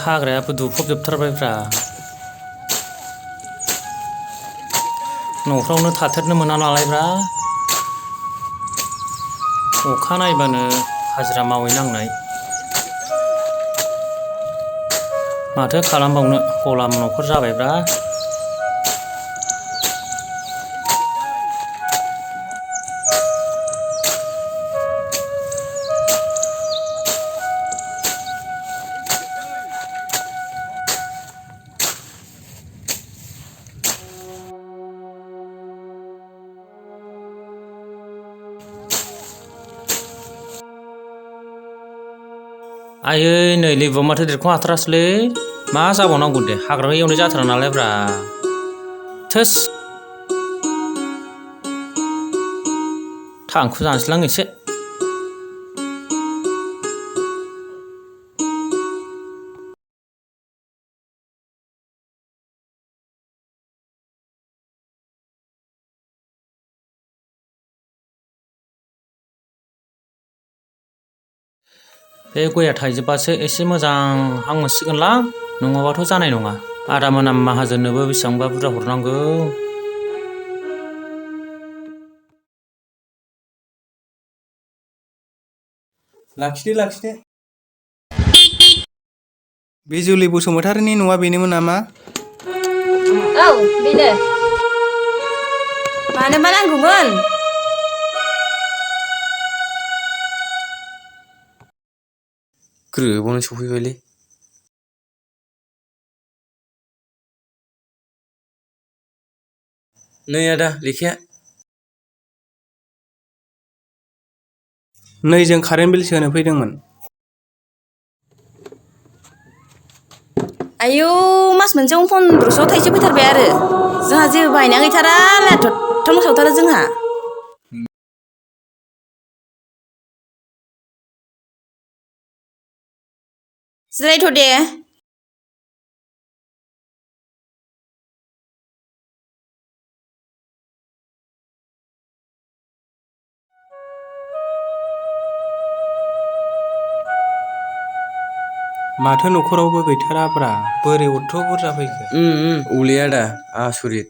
हाग्रायाबो दुफबजोबथारबायब्रा न'फ्रावनो थाथेरनो मोना नालायब्रा अखा नायबानो हाजिरा मावहैनांनाय माथो खालामबावनो गलाम न'खर जाबायब्रा आयै नै लेबुआ माथो देरख'नो हाथारासैलै मा जाबावनांगौ दे हाग्राखौ एवनाय जाथारा नालायब्रा थोस थांखु जानोसैलां एसे बे गया थाइजोबबासो एसे मोजां हां मोनसिगोनलां नङाबाथ' जानाय नङा आदा मोना माहाजोननोबो बेसेबांबा बुरजा हरनांगौ लाखिदो बिजुलि बसुमतारिनि न'आ बेनोमोन नामा? औ बेनो मानोबा नांगौमोन? ग्रोबावनो सफैबायलै नै आदा लेखाया नै जों कारेन्ट बिल सोनो फैदोंमोन आयौ मास मोनसेयावनो 1500 थाइसे फैथारबाय आरो जोंहा जेबो बायनाया गैथारा लाथथाम सावथारो जोंहा जिरायथ' दे माथो न'खरावबो गैथाराब्रा बोरै अथ' बुरजा फैखो औलै आदा आसरित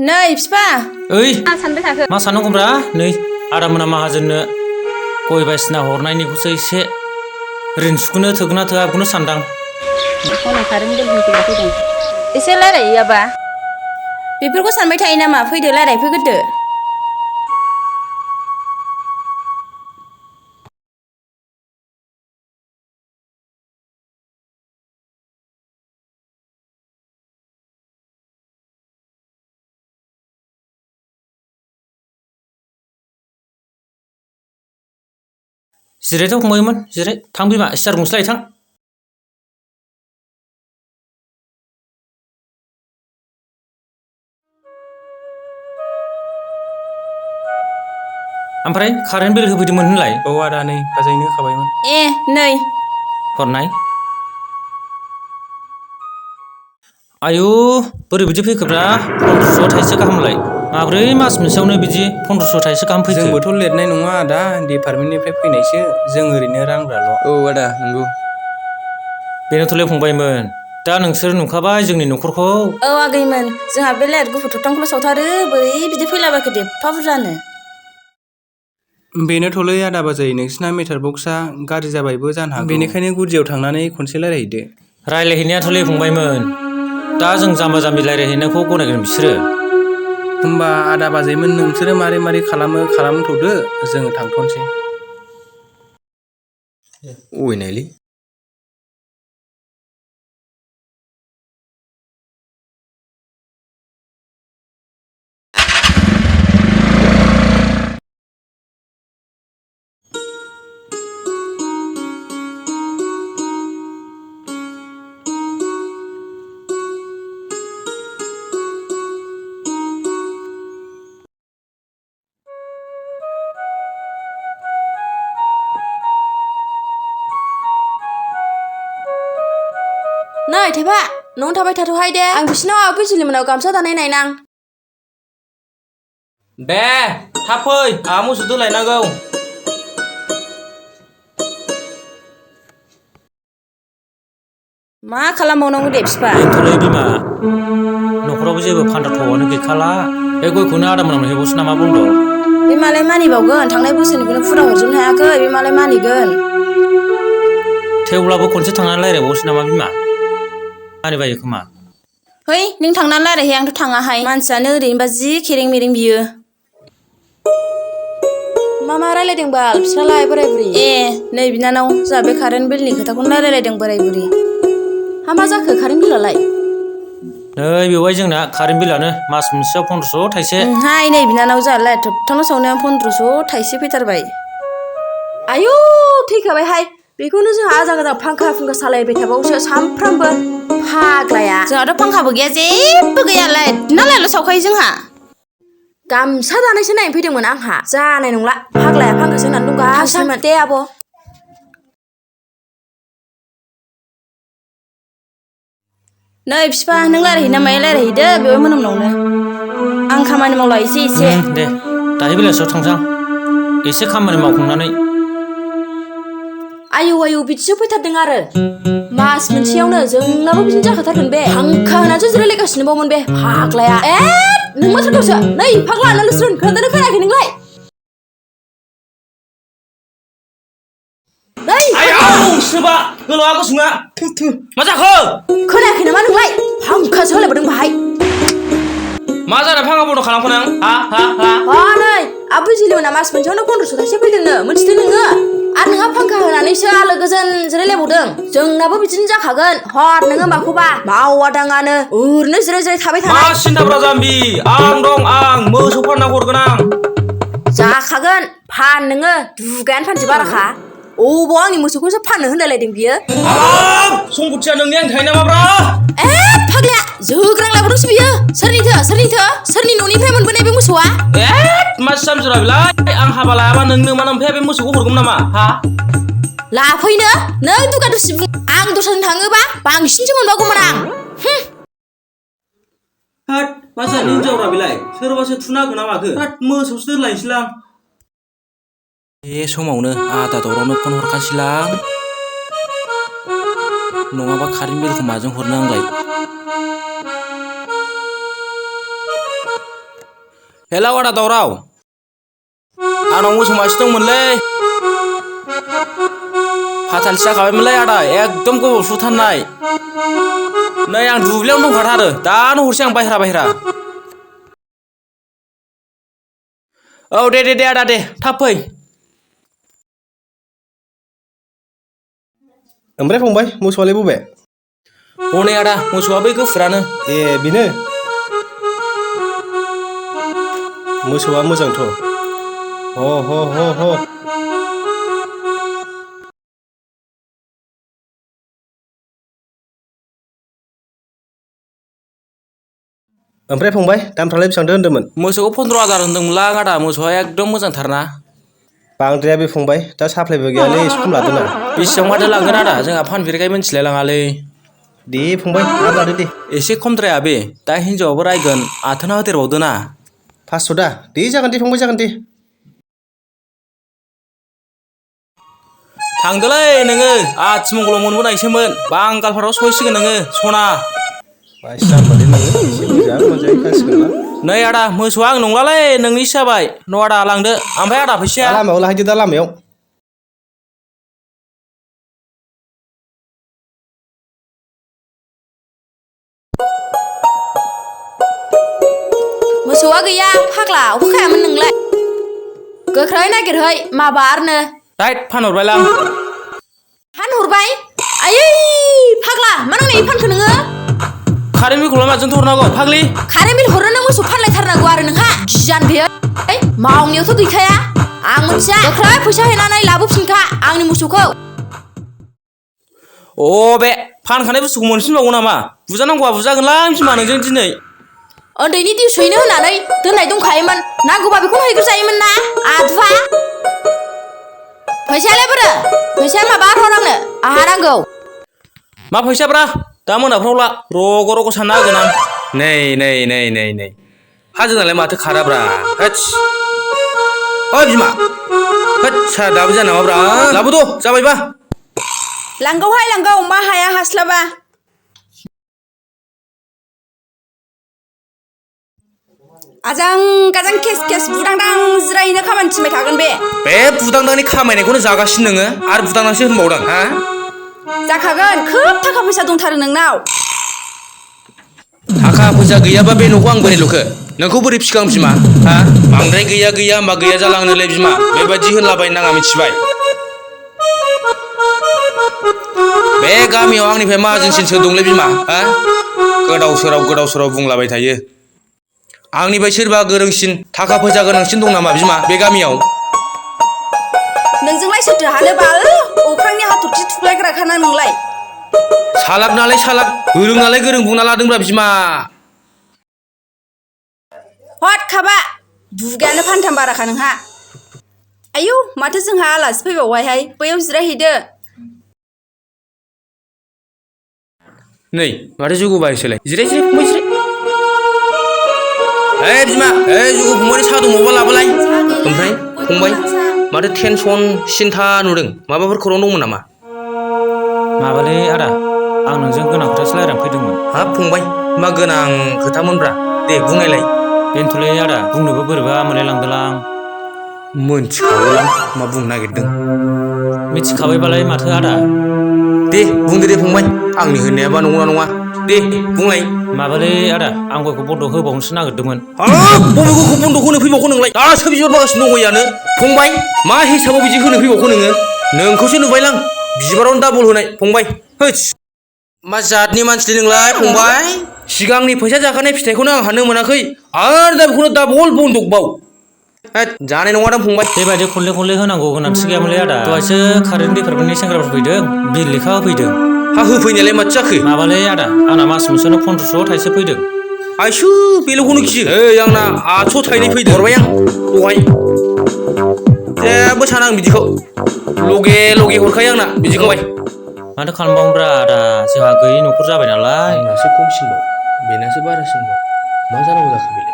नै फिफा ओइ मा सानबाय थाखो मा साननांगौब्रा नै आदा मोना माहाजोननो गय बायसिना हरनायनिखौसो एसे रिन सुख'नो थोगोना थोआ बेखौनो सानदां हनै कारेन्ट बिल होफैग्रा फैदों एसे रायलायोयाबा बेफोरखौ सानबाय थायो नामा फैदो रायलायफैग्रोदो जिरायथ' फंबायमोन जिराय थां बिमा सियार गंसे लायथां ओमफ्राय कारेन्ट बिल होफैदोंमोन होनलाय औ आदा नै बाजैनो होखाबायमोन ए नै हरनाय आयु बोरै बिदि फैखोब्रा 1500 थाइसे गाहामलाय माब्रै मास मोनसेयावनो बिदि 1500 थाइसे गाहाम फैखो जोंबोथ' लिरनाय नङा आदा डिपार्टमेन्टनिफ्राय फैनायसो जों ओरैनो रांग्राल' औ आदा नंगौ बेनोथ'लै फंबायमोन दा नोंसोर नुखाबाय जोंनि न'खरखौ औ आगैमोन जोंहा बे लाइट गुफुर थरथामखौल' सावथारो बोरै बिदि फैलाबायखो दे एफा बुरजानो बेनोथ'लै आदा बाजै नोंसिना मिटार बक्सआ गाज्रि जाबायबो जानो हागौ बेनिखायनो गुदियाव थांनानै खनसे रायलायहैदो रायलायहैनायाथ'लै फंबायमोन दा जों जाम्बा जाम्बि रायलायहैनायखौ गनायगोन बिसोरो होमबा आदा बाजैमोन नोंसोरो मारै खालामो खालामथ'दो जोङो थांथ'नोसै अयनायलै नै थेफा न'आवनो थाबाय थाथ'हाय दे आं बिसिनाव आब बिजुलिमोनाव गामसा दानाय नायनां दे थाब फै आंहा मोसौ दोलायनांगौ मा खालामबावनांगौ दे बिफा बेनोथ'लै बिमा न'खरावबो जेबो फानदाथावानो गैखाला बे गयखौनो आदा मोनावनो हैबावसै नामा बन्द' बे मालाय मानिबावगोन थांनाय बोसोरनिखौनो फुरा हरजोबनो हायाखै बे मालाय मानिगोन थेवब्लाबो खनसे थांनानै रायज्लायबावसै नामा बिमा मानिबायो खोमा है नों थांनानै रायज्लायहै आंथ' थाङाहाय मानसियानो ओरैनोबा जि खेरें मेरें बियो मा रायलायदों बाल बिस्रालाय बोराय बुरि ए नै बिनानाव जोंहा बे कारेन्ट बिलनि खोथाखौनो रायलायदों बोराय बुरि हा मा जाखो कारेन्ट बिलालाय नै बेवहाय जोंना कारेन्ट बिलानो मास मोनसेयाव 1500 थाइसे हाय नै बिनानाव जोंहालाय थबथावनो सावनायाव 1500 थाइसे फैथारबाय आयु थैखाबायहाय बेखौनो जोंहा आजां गाजां फांखा फुंखा सालायबाय थाबावसो सामफ्रामबो फाग्लाया जोंहाथ' फांखाबो गैया जेबो गैयालाय नालायल' सावखायो जोंहा गामसा दानायसो नायनो फैदोंमोन आंहा जानाय नंला फाग्लाया फांखासो होननानै दंगासिनोमोन दे आब' नै बिफा नों रायलायहैना माया रायलायहैदो बेवहाय मोनामनावनो आं खामानि मावला एसे दे दाहाय बेलासियाव थांसां एसे खामानि मावखांनानै आयौ बिदिसो फैथारदों आरो मास मोनसेयावनो जोंनाबो बिदिनो जाखाथारगोन बे फांखा होनासो जिरायलायगासिनो बावमोन बे फाग्लाया नों मा थारदोंसो नै फाग्ला नोलस्रुन खोनादोंना खोनायाखै नोंलाय सोबा गोलावा गुसुङा मा जाखो खोनायाखै नामा नोंलाय फांखासो होलायबावदों बाहाय मा जाना फांखा बन्द' खालामखो नों नै आबै जिलिमोना मास मोनसेयावनो 1500 थाइसे फैदोंनो मिथिदों नोङो आरो नोंहा फांखा होनानैसो आलो गोजोन जिरायलायबावदों जोंनाबो बिदिनो जाखागोन हर नोङो माखौबा मावा दाङानो ओरैनो जिराय जिराय थाबाय थानाय मा सिन्थाब्रा जाम्बि आं दं आं मोसौ फानना हरगोन आं जाखागोन फान नोङो दुगायानो फानसै बाराखा अबाव आंनि मोसौखौसो फाननो होनलायलायदों बियो सम्पथिया नोंनि आं थायो नामाब्रा फाग्लाया जोग्रांलायबावदोंसो बियो सोरनि न'निफ्राय मोनबोनाय बे मोसौआ मा जामजुरा बेलाय आं हाबा लायाबा नोंनो मा नोमफाया बे मोसौखौ हरगोन नामा हा लाफैनो नों दुगा दुसि बुं आं दस्राजों थाङोबा बांसिनसो मोनबावगौमोन आं हाट मा जानि हिनजावरा बेलाय सोरबासो थुना होगोन ना माखो हाट मोसौसो दोनलायनोसैलां बे समावनो आदा दावरावनो फन हरखासैलां नङाबा कारेन्ट बिलखौ माजों हरनो आंलाय हेलौ आदा दावराव आंनाव मोसौ मासे दंमोनलै फाथालसे जाखाबायमोनलै आदा एकदम गोबाव सुथारनाय नै आं दुब्लियावनो दंखाथारो दानो हरसै आं बायह्रा औ दे आदा दे थाब फै ओमफ्राय फंबाय मोसौआलाय बबे हनै आदा मोसौआ बै गुफुरानो ए बेनो मोसौआ मोजांथ' ह ओमफ्राय फंबाय दामफ्रालाय बेसेबांथो होनदोंमोन मोसौखौ 15,000 होनदोंमोनलां आदा मोसौआ एकदम मोजांथारना बांद्राया बे फंबाय दा साप्लायबो गैयालै एसे खम लादों ना बेसेबां माथो लांगोन आदा जोंहा फानफेरखाय मिथिलाय लाङालै दे फंबाय आरो लादो दे एसे खमद्राया बे दा हिनजावाबो रायगोन आथोना होदेरबावदो ना 500 दा दे जागोन दे फंबाय जागोन दे थांदोलै नोङो आथिमंगलाव मोनबोनायसोमोन बांगालफोराव सहैसिगोन नोङो सना मानसि जाम्बालै नोङो एसे मोजाङै खासिगोन ना नै आदा मोसौआ आं नंलालै नोंनिसो जाबाय न' आदा लांदो ओमफ्राय आदा फैसाया लामायाव लाहैदो दा लामायाव मोसौआ गैया फाग्ला अबो खायामोन नोंलाय गोख्रै नागिरहै माबारनो राइट फानहरबायलां फानहरबाय आयै फाग्ला मा नांनाय फानखो नोङो कारेन्ट बिलखौलाय माजोंथो हरनांगौ फाग्लि कारेन्ट बिल हरनो नों मोसौ फानलायथारनांगौ आरो नोंहा गियान गैया मावनायावथ' गैखाया आं मोनथिया गोख्रै फैसा हैनानै लाबोफिनखा आंनि मोसौखौ बे फानखानाय बुस्थुखौ मोनफिनबावगौ नामा बुजानांगौआ बुजागोनलां बिमा नोंजों दिनै उन्दैनि दिउस हैनो होननानै दोननाय दंखायोमोन नांगौबा बेखौनो हैग्रोजायोमोन ना आदुवा फैसायालाय बोरो फैसाया माबा हर आंनो आहा नांगौ मा फैसाब्रा दा मोनाफ्राव ला रग' सानना होगोन आं नै हाजोनालाय माथो खाराब्रा होत्स ओइ बिमा होद सार दाबो जाया नामाब्रा लाबोद' जाबायबा लांगौ मा हाया हास्लाबा आजां गाजां केस केस बुदांदां जिरायनो खामानि थिनबाय थागोन बे बुदांदांनि खामायनायखौनो जागासिनो नोङो आरो बुदांदांसो होनबावदों हा जाखागोन खोब थाखा फैसा दंथारो नोंनाव थाखा फैसा गैयाबा बे न'खौ आं बोरै लुखो नोंखौ बोरै फिखां बिमा हा बांद्राय गैया गैया होमबा गैया जालांनोलै बिमा बेबायदि होनलाबायनो नाङा मिथिबाय बे गामियाव आंनिफ्राय माहाजोनसिन सोर दंलै बिमा हा गोदाव सोराव बुंलाबाय थायो आंनिफ्राय सोरबा गोरोंसिन थाखा फैसा गोनांसिन दं नामा बिमा बे गामियाव नोंजोंलाय सोरथो हानो बाल अख्रांनि हाथरखि थुख्लायग्राखाना नोंलाय सालाक नालाय सालाक गोरों नालाय गोरों बुंना लादोंब्रा बिमा हट खाबा दुगायानो फानथाम बाराखा नोंहा आयौ माथो जोंहा आलासि फैबावबायहाय बैयाव जिरायहैदो नै माथो जुगुबायसोलाय जिराय फंबाय जिराय बिमा जुगु फंबायनि साहा दंबावबा लाबोलाय ओमफ्राय फंबाय माथो टेनसन सिन्था नुदों माबाफोर खौरां दंमोन नामा माबालै आदा आं नोंजों गोनां खोथासो रायज्लायनो फैदोंमोन हाब फंबाय मा गोनां खोथामोनब्रा दे बुंनायलाय बेनोथ'लै आदा बुंनोबो बोरैबा मोनलायलांदोंलां मोनथिखाबायलां मा बुंनो नागिरदों मिथिखाबायबालाय माथो आदा दे बुंदो दे फंबाय आंनि होननायाबा नंगौना नङा दे बुंलाय माबालै आदा आं गयखौ बन्द' होबावनोसो नागिरदोंमोन बबे गयखौ बन्द' होनो फैबावखो नोंलाय दासो बिबार बागासिनो दं गयानो फंबाय मा हिसाबाव बिदि होनो फैबावखो नोङो नोंखौसो नुबायलां बिबारावनो डाबल होनाय फंबाय होस मा जातनि मानसिलै नोंलाय फंबाय सिगांनि फैसा जाखानाय फिथाइखौनो आं हानो मोनाखै आरो दा बेखौनो डाबल बन्दकबाव जानाय नङादां फंबाय बेबायदि खनले होनांगौ गोनांथि गैयामोनलै आदा दहायसो कारेन्ट डिपार्टमेन्टनि सेंग्राफोर फैदों बिल लेखा होफैदों हा होफैनायालाय माथो जाखो माबालै आदा आंना मास मोनसेयावनो 1500 थाइसे फैदों आइसु बेल'खौनो गियो आंना 800 थाइनै फैदों हरबाय आं दहाय जेबो साना आं बिदिखौ लगे हरखायो आंना बिदिखौहाय माथो खालामबावनोब्रा आदा जोंहा गैयै न'खर जाबाय नालाय आंनासो खमसिनबाव बेनासो बारासिनबाव मा जानांगौ जाखो बेलाय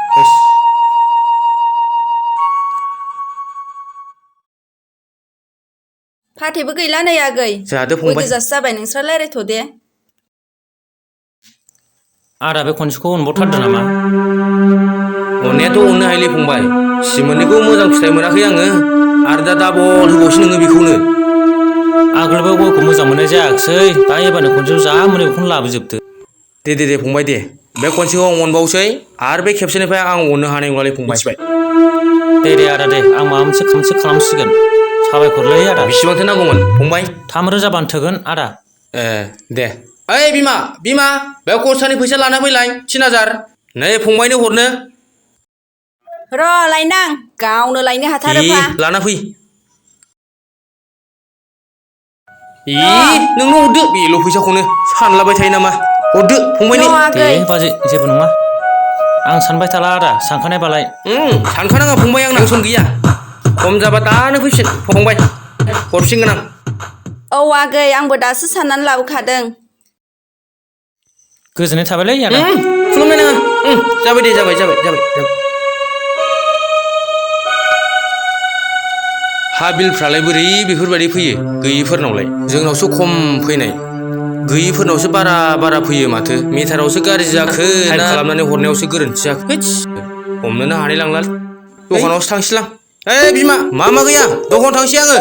फाथैबो गैला नै आगै जादो गय फंबाय गोजासो जाबाय नोंस्रा रायज्लायथ' दे आदा बे खनसेखौ अनबावथारदो नामा अननायाथ' अननो हायोलै फंबाय सिमोननिखौ मोजां फिथाइ मोनाखै आङो आरो दा डाबल होबावसै नोङो बेखौनो आगोलबो गयखौ मोजां मोननाय जायाखिसै दा एबारनो खनसेयाव जा मोनो बेखौनो लाबोजोबदो दे फंबाय दे बे खनसेखौ आं अनबावसै आरो बे खेबसेनिफ्राय आं अननो हानाय नङालै फंबाय दे आदा दे आं माबा मोनसे खालामसिगोन साबायखरलै आदा बेसेबांथो नांगौमोन फंबाय 3000 बानो थोगोन आदा दे ओइ बिमा बे खरसानि फैसा लाना फैलाय 3000 नै फंबायनो हरनो र' लायनां गावनो लायनो हाथारोफा लाना फै नोंनो हरदो बेल' फैसाखौनो सानलाबाय थायो नामा हरदो फंबायनि दे बाजै जेबो नङा आं सानबाय थाला आदा सानखानायबालाय सानखानाङा फंबाय आंना टेनसन गैया खम जाबा दानो फैफिन फंबाय हरफिनगोन आं औ आगै आंबो दासो साननानै लाबोखादों गोजोननाय थाबायलै आदा खुलुमनाय नाङा जाबाय दे जाबाय हा बिलफ्रालाय बोरै बेफोरबायदि फैयो गैयिफोरनावलाय जोंनावसो खम फैनाय गैयिफोरनावसो बारा फैयो माथो मिटारावसो गाज्रि जाखो ना खालामनानै हरनायावसो गोरोन्थि जाखो हमनोनो हानाय लांला दखानावसो थांसैलां बिमा मा गैया दखानाव थांसै आङो